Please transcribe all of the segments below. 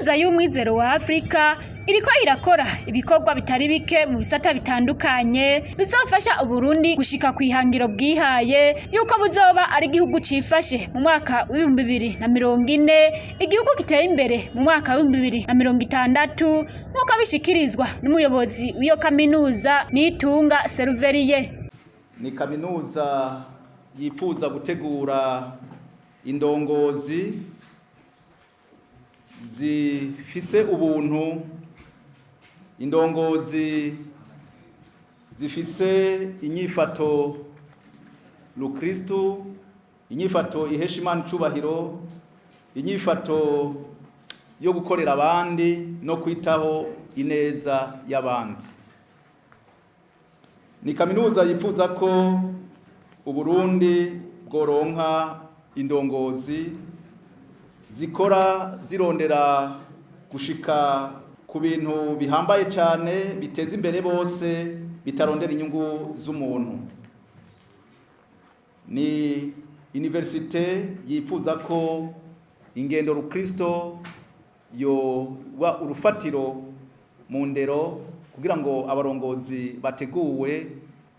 Kaminuza y'umwizero wa Afrika iriko irakora ibikorwa bitari bike mu bisata bitandukanye bizofasha Uburundi gushika kwihangiro bwihaye yuko buzoba ari igihugu cifashe mu mwaka wa 2040, igihugu giteye imbere mu mwaka wa 2060 nk'uko bishikirizwa n'umuyobozi w'iyo kaminuza Nitunga Seruveriye. Ni kaminuza yifuza gutegura indongozi zifise ubuntu, indongozi zifise inyifato rukristu, inyifato ihesha Imana icubahiro, inyifato yo gukorera abandi no kwitaho ineza y'abandi. Ni kaminuza yifuza ko Uburundi bworonka indongozi zikora zirondera gushika ku bintu bihambaye cyane biteza imbere bose, bitarondera inyungu z'umuntu. Ni universite yifuza ko ingendo rukristo yoba urufatiro mu ndero kugira ngo abarongozi bateguwe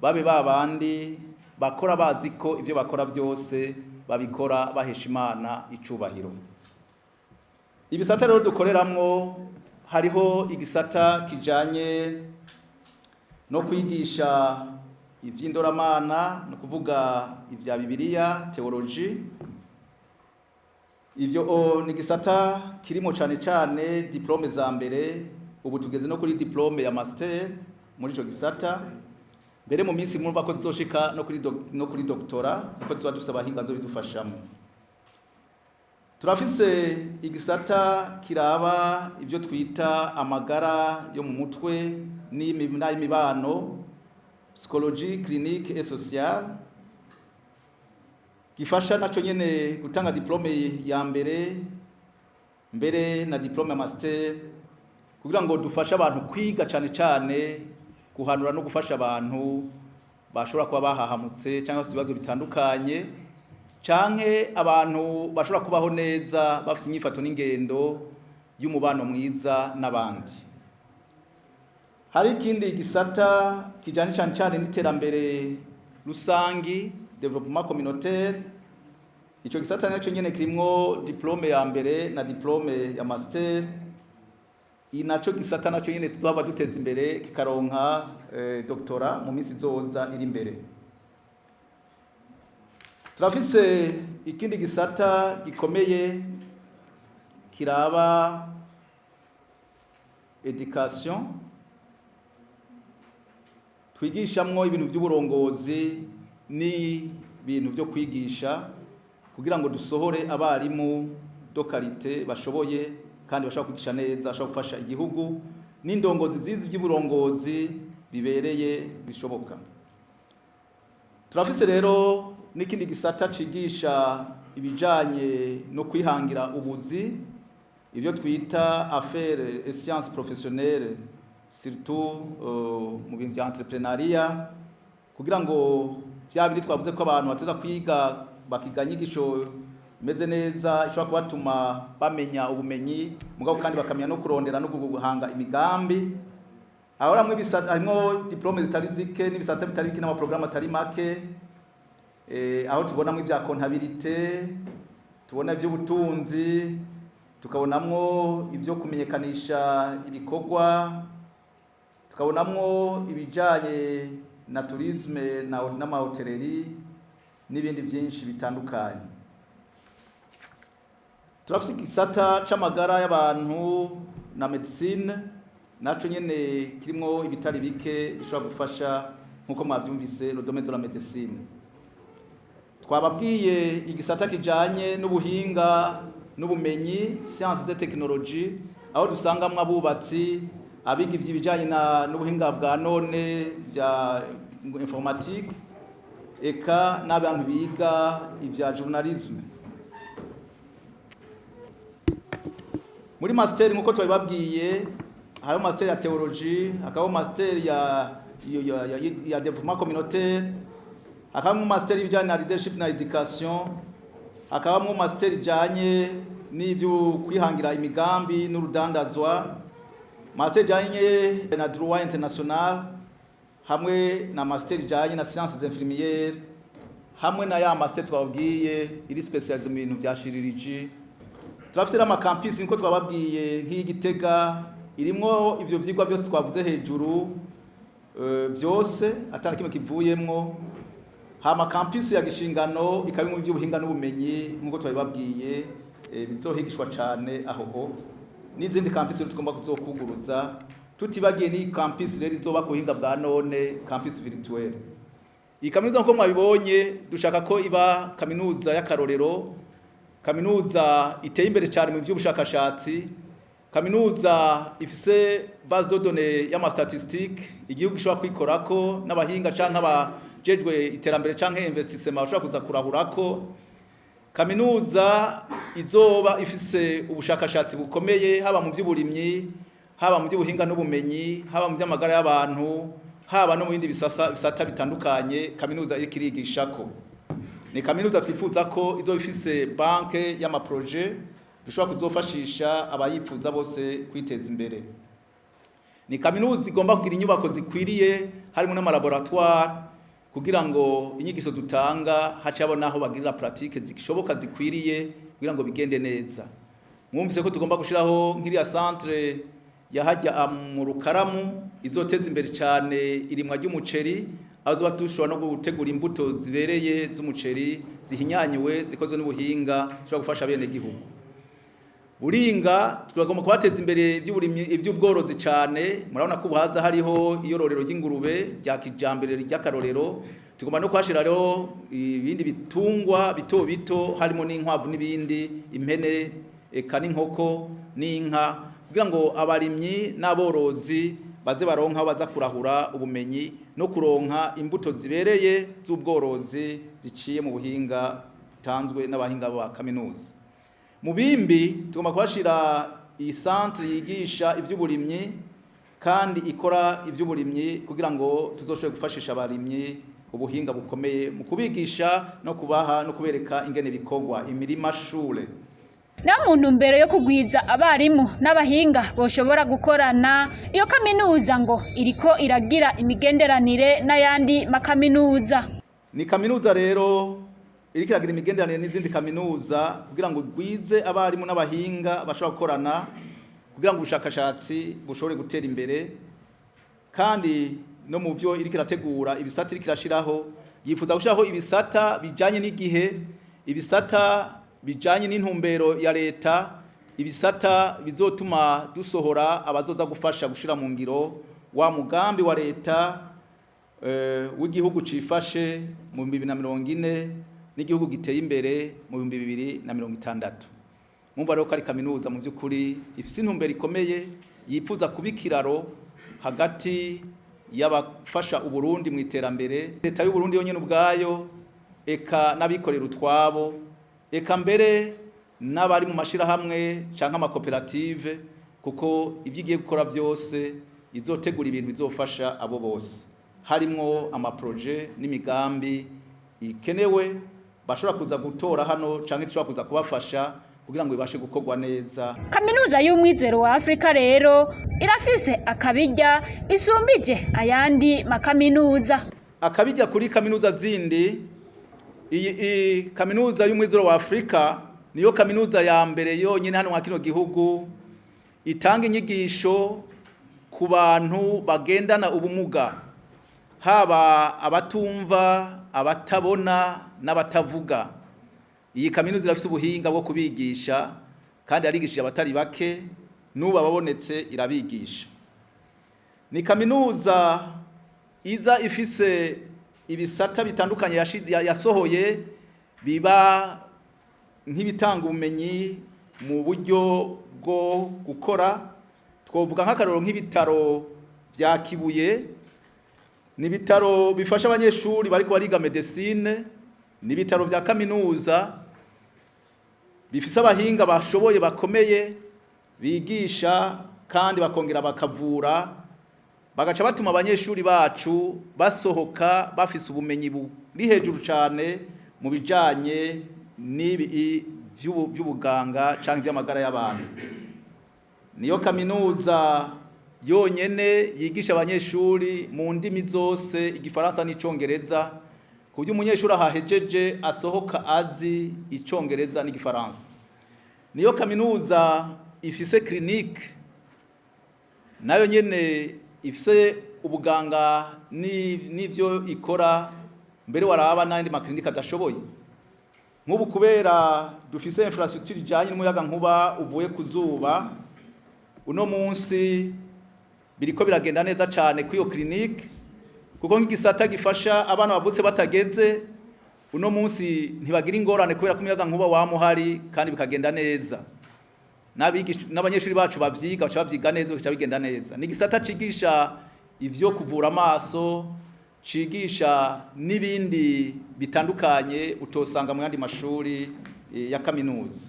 babe babandi bakora bazi ko ibyo bakora byose babikora bahesha Imana icubahiro. Ibisata rero dukoreramwo hariho igisata kijanye no kwigisha ivy'indoramana, no kuvuga ivya Bibiliya, theology. Ivyo ni gisata kirimo cane cane diplome za mbere, ubu tugeze no kuri diplome ya master muri ico gisata. Mbere mu minsi mwumva ko tuzoshika no kuri doctora, kuko tuzoba dufise abahinga zo bidufashamo. Turafise igisata kiraba ibyo twita amagara yo mu mutwe n'imibano, psychologie clinique et sociale, gifasha naco nyene gutanga diplome ya mbere na diplome ya master, kugira ngo dufashe abantu kwiga cane cane guhanura no gufasha abantu bashobora kuba bahahamutse cyangwa se ibibazo bitandukanye, canke abantu bashobora kubaho neza bafite inyifato n'ingendo y'umubano mwiza n'abandi. Hari ikindi gisata kijanye cyane n'iterambere rusangi, développement communautaire. Ico gisata naco nyene kirimwo diplome ya mbere na diplome ya master. Inaco gisata naco nyene tuzaba duteza imbere kikaronka doctora mu minsi zoza iri imbere. Turafise ikindi gisata gikomeye kiraba education, twigishamwo ibintu by'uburongozi ni ibintu byo kwigisha kugira ngo dusohore abarimu do qualité bashoboye kandi bashaka kwigisha neza, bashaka gufasha igihugu n'indongozi zizi by'uburongozi bibereye bishoboka. Turafise rero n'ikindi gisata cigisha ibijanye no kwihangira ubuzi, ibyo twita affaires et sciences professionnelles, surtout mu bintu bya entrepreneuria, kugira ngo byabiri twavuze ko abantu bateza kwiga bakiga nyigisho meze neza ishobora kubatuma bamenya ubumenyi mugabo kandi bakamenya no kurondera no guhanga imigambi. Aho ramwe bisata harimo diplome zitari zike n'ibisata bitari bike n'amaprogramme atari make. Aho tubonamwo ibya comptabilité, tubona iby'ubutunzi, tukabonamwo ibyo kumenyekanisha ibikorwa, tukabonamwo ibijanye na tourisme n'amahoteleri n'ibindi byinshi bitandukanye. Turafise igisata c'amagara y'abantu na medicine, naco nyene kirimwo ibitari bike bishobora gufasha nkuko mwavyumvise le domaine de la médecine. Twababwiye igisata kijanye n'ubuhinga n'ubumenyi, sciences et technologie, aho dusangamwe abubatsi, abiga ivy'ibijanye n'ubuhinga bwa none bya informatique, eka n'abantu biga ivya journalisme. Muri master nkuko twabibabwiye, hariho master ya theologie, hakaho master ya développement communautaire, hakaho master y'ibijanye na leadership na education, hakabamwo master ijanye n'ibyo kwihangira imigambi n'urudandazwa, master ijanye na droit international, hamwe na master ijanye na sciences infirmières, hamwe na ya master twabwiye iri specialisé mu bintu bya chirurgie. Turafite ama campus niko twababwiye nk'Igitega irimwo ivyo vyigwa byose twavuze hejuru, byose atari kimwe kivuyemwo. Hama campus ya Gishingano ikabimwe by'ubuhinga n'ubumenyi nkuko twabibabwiye, bizohigishwa cyane aho n'izindi campus tugomba kuzokuguruza, tutibagiye ni campus rero izoba ku buhinga bwa none, campus virtuel. Iyi kaminuza nko mwabibonye dushaka ko iba kaminuza y'akarorero, kaminuza iteye imbere cyane mu by'ubushakashatsi, kaminuza ifise base de données y'ama statistique igihugu gishobora kwikorako n'abahinga canke abajejwe iterambere canke investissement bashobora kuza kurahurako, kaminuza izoba ifise ubushakashatsi bukomeye haba mu by'uburimyi, haba mu by'ubuhinga n'ubumenyi, haba mu by'amagara y'abantu, haba no mu bindi bisata bitandukanye kaminuza ikirigishako. Ni kaminuza twifuza ko izoba ifise banke y'amaproje dushobora kuzofashisha abayifuza bose kwiteza imbere. Ni kaminuza igomba kugira inyubako zikwiriye harimo n'amalaboratoire kugira ngo inyigisho dutanga hacabo naho bagirira pratique zishoboka zikwiriye kugira ngo bigende neza. Mwumvise ko tugomba gushiraho nk'iriya centre yahajya mu Rukaramu izoteza imbere cyane irimwa ry'umuceri, aho zoba dushobora no gutegura imbuto zibereye z'umuceri zihinyanywe zikozwe n'ubuhinga dushobora gufasha bene gihugu. Buringa turagomba kubateza imbere iby'ubworozi cyane, murabona ko ubuhaza hariho iyororero ry'ingurube rya kijambere ry'akarorero, tugomba no kwashira rero ibindi bitungwa bito bito harimo n'inkwavu n'ibindi, impene eka n'inkoko n'inka, kugira ngo abarimyi n'aborozi baze baronka aho baza kurahura ubumenyi no kuronka imbuto zibereye z'ubworozi ziciye mu buhinga butanzwe n'abahinga ba kaminuza. Mu bimbi tugomba kubashira iyi centre yigisha iby'uburimyi kandi ikora iby'uburimyi kugira ngo tuzoshobore gufashisha abarimyi ubuhinga bukomeye mu kubigisha no kubaha no kubereka ingene bikorwa imirima shure. Na muntu mbere yo kugwiza abarimu n'abahinga boshobora gukorana, iyo kaminuza ngo iriko iragira imigenderanire n'ayandi makaminuza. Ni kaminuza rero iriko iragira imigenderanire n'izindi kaminuza kugira ngo gwize abarimu n'abahinga bashobora gukorana kugira ngo ubushakashatsi bushobore gutera imbere, kandi no mu byo iriko irategura ibisata iriko irashiraho yifuza gushiraho ibisata bijanye n'igihe, ibisata bijanye n'intumbero ya leta, ibisata bizotuma dusohora abazoza gufasha gushira mu ngiro wa mugambi wa leta w'igihugu cifashe mu 2040 n'igihugu giteye imbere mu 2060. Mumva rero ko ari kaminuza mu by'ukuri ifise intumbero ikomeye yifuza kubikiraro hagati y'abafasha Uburundi mu iterambere, leta y'u Burundi yonyene ubwayo eka n'abikorera utwabo, eka mbere n'abari mu mashirahamwe canke amakoperative, kuko ivyigiye gukora byose izotegura ibintu bizofasha abo bose, harimwo amaproje n'imigambi ikenewe bashobora kuza gutora hano canke dushobora kuza kubafasha kugira ngo ibashe gukorwa neza. Kaminuza y'umwizero wa Afrika rero irafise akabijya isumbije ayandi makaminuza. Akabijya kuri kaminuza zindi, iyi kaminuza y'umwizero wa Afrika niyo kaminuza ya mbere yonyine hano mu kino gihugu itanga inyigisho ku bantu bagendana ubumuga, haba abatumva, abatabona n'abatavuga. Iyi kaminuza irafise ubuhinga bwo kubigisha kandi yarigishije abatari bake, n'ubu ababonetse irabigisha. Ni kaminuza iza ifise ibisata bitandukanye yasohoye biba nk'ibitanga ubumenyi mu buryo bwo gukora. Twovuga nk'akaroro nk'ibitaro bya Kibuye, ni ibitaro bifasha abanyeshuri bariko bariga medicine, ni ibitaro bya kaminuza bifise abahinga bashoboye bakomeye bigisha kandi bakongera bakavura, bagaca batuma abanyeshuri bacu basohoka bafise ubumenyi buri hejuru cyane mu bijanye n'ibi by'ubuganga canke iby'amagara y'abantu. Niyo kaminuza yonyene yigisha abanyeshuri mu ndimi zose, igifaransa n'icongereza, ku buryo umunyeshuri ahahejeje asohoka azi icongereza n'igifaransa. Niyo kaminuza ifise clinique nayo nyene ifise ubuganga n'ivyo ikora, mbere waraba n'andi maklinika adashoboye. Nk'ubu kubera dufise infrastructure ijanye n'umuyaga nkuba uvuye ku zuba, uno munsi biriko biragenda neza cane kwiyo clinique, kuko nk'igisata gifasha abana bavutse batageze, uno munsi ntibagira ingorane kubera ko umuyaga nkuba wamuhari kandi bikagenda neza. N'abanyeshuri bacu bavyiga baca bavyiga neza, bica bigenda neza. Ni igisata cigisha ivyo kuvura amaso, cigisha n'ibindi bitandukanye utosanga mu yandi mashuri ya kaminuza.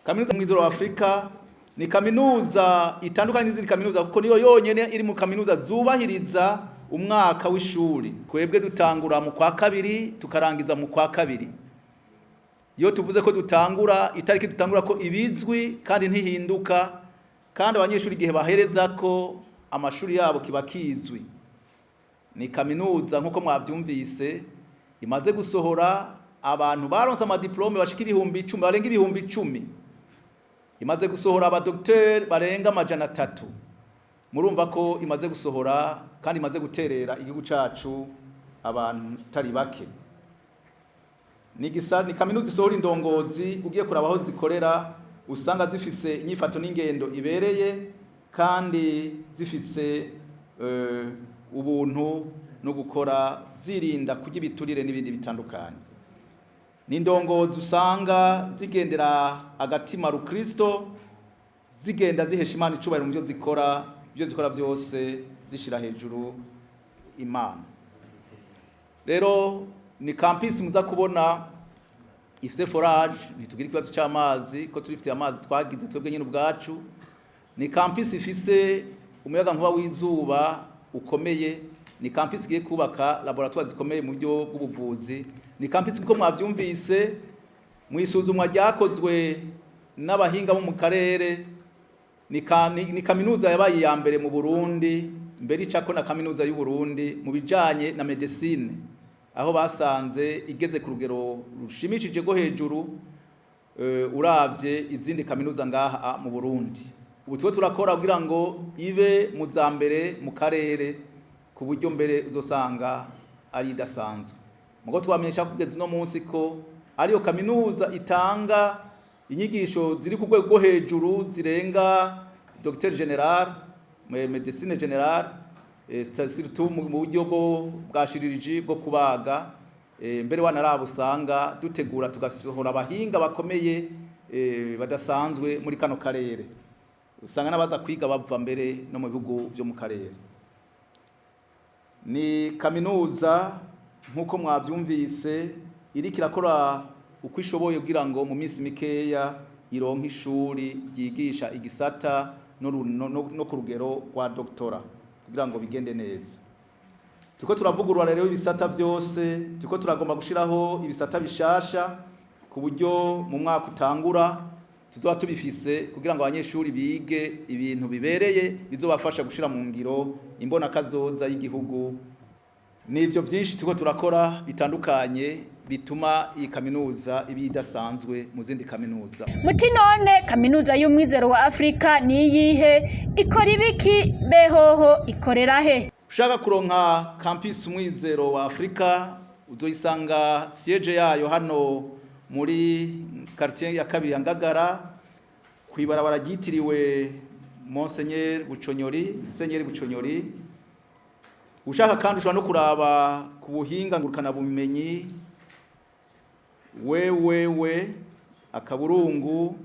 Kaminuza mw'izero Afrika ni kaminuza itandukanye n'izindi kaminuza, kuko niyo yonyene iri mu kaminuza zubahiriza umwaka w'ishuri. Twebwe dutangura mu kwa kabiri tukarangiza mu kwa kabiri. Iyo tuvuze ko dutangura, itariki dutangura ko ibizwi kandi ntihinduka, kandi abanyeshuri igihe bahereza ko amashuri yabo kiba kizwi. Ni kaminuza nk'uko mwavyumvise imaze gusohora abantu baronse amadiplome bashika 10,000, barenga 10,000. Imaze gusohora abadokiteri barenga 300. Murumva ko imaze gusohora kandi imaze guterera igihugu cacu abantu tari bake. Ni kaminuza isohora indongozi, ugiye kuraba aho zikorera usanga zifise inyifato n'ingendo ibereye, kandi zifise ubuntu no gukora zirinda kurya ibiturire n'ibindi bitandukanye. Ni indongozi usanga zigendera agatima rukristo, zigenda zihesha Imana icubahiro mu byo zikora byose zishira hejuru Imana. Rero ni campus muza kubona ifise forage, ntitugira ikibazo cy'amazi ko turifite amazi twagize twebwe nyine ubwacu. Ni campus ifise umuyaga nkuba w'izuba ukomeye. Ni campus igiye kubaka laboratoire zikomeye mu byo bw'ubuvuzi. Ni campus kuko mwavyumvise mu isuzumwa ryakozwe n'abahinga bo mu karere. Ni kaminuza yabaye ya mbere mu Burundi, mbere icako na kaminuza y'u Burundi mu bijanye na medicine, aho basanze igeze ku rugero rushimishije go hejuru uravye izindi kaminuza ngaha mu Burundi. Ubu twe turakora kugira ngo ibe mu za mbere mu karere, ku buryo mbere uzosanga ari idasanzwe. Mugo twamenyesha kugeza no munsi ko ariyo kaminuza itanga inyigisho ziri ku rwego hejuru zirenga Dr General Medicine General, surtout mu buryo bwashiririji bwo kubaga. Mbere wanaraba usanga dutegura tugasohora abahinga bakomeye badasanzwe muri kano karere, usanga nabaza kwiga bava mbere no mu bihugu byo mu karere. Ni kaminuza nk'uko mwabyumvise iri kirakora uko ishoboye kugira ngo mu minsi mikeya ironka ishuri ryigisha igisata no ku rugero rwa doktora kugira ngo bigende neza. Tuko turavugurura rero ibisata byose, tuko turagomba gushiraho ibisata bishasha ku buryo mu mwaka utangura tuzoba tubifise kugira ngo abanyeshuri bige ibintu bibereye bizobafasha gushira mu ngiro imbona kazoza y'igihugu. Nivyo byinshi tuko turakora bitandukanye bituma iyi kaminuza ibidasanzwe mu zindi kaminuza. Muti none kaminuza y'umwizero wa Afrika ni yihe, ikora ibiki, behoho ikorera he? Ushaka kuronka campus umwizero wa Afrika uzoyisanga siege yayo hano muri quartier ya kabiri ya Ngagara, kwibarabara ryitiriwe Monseigneur Buconyori. Ushaka kandi ushobora no kuraba ku buhinga ngurukana bumenyi wewewe akaburungu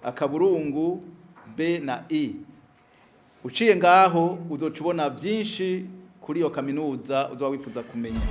akaburungu B na I. Uciye ngaho uzocubona byinshi kuri iyo kaminuza uzoba wifuza kumenya.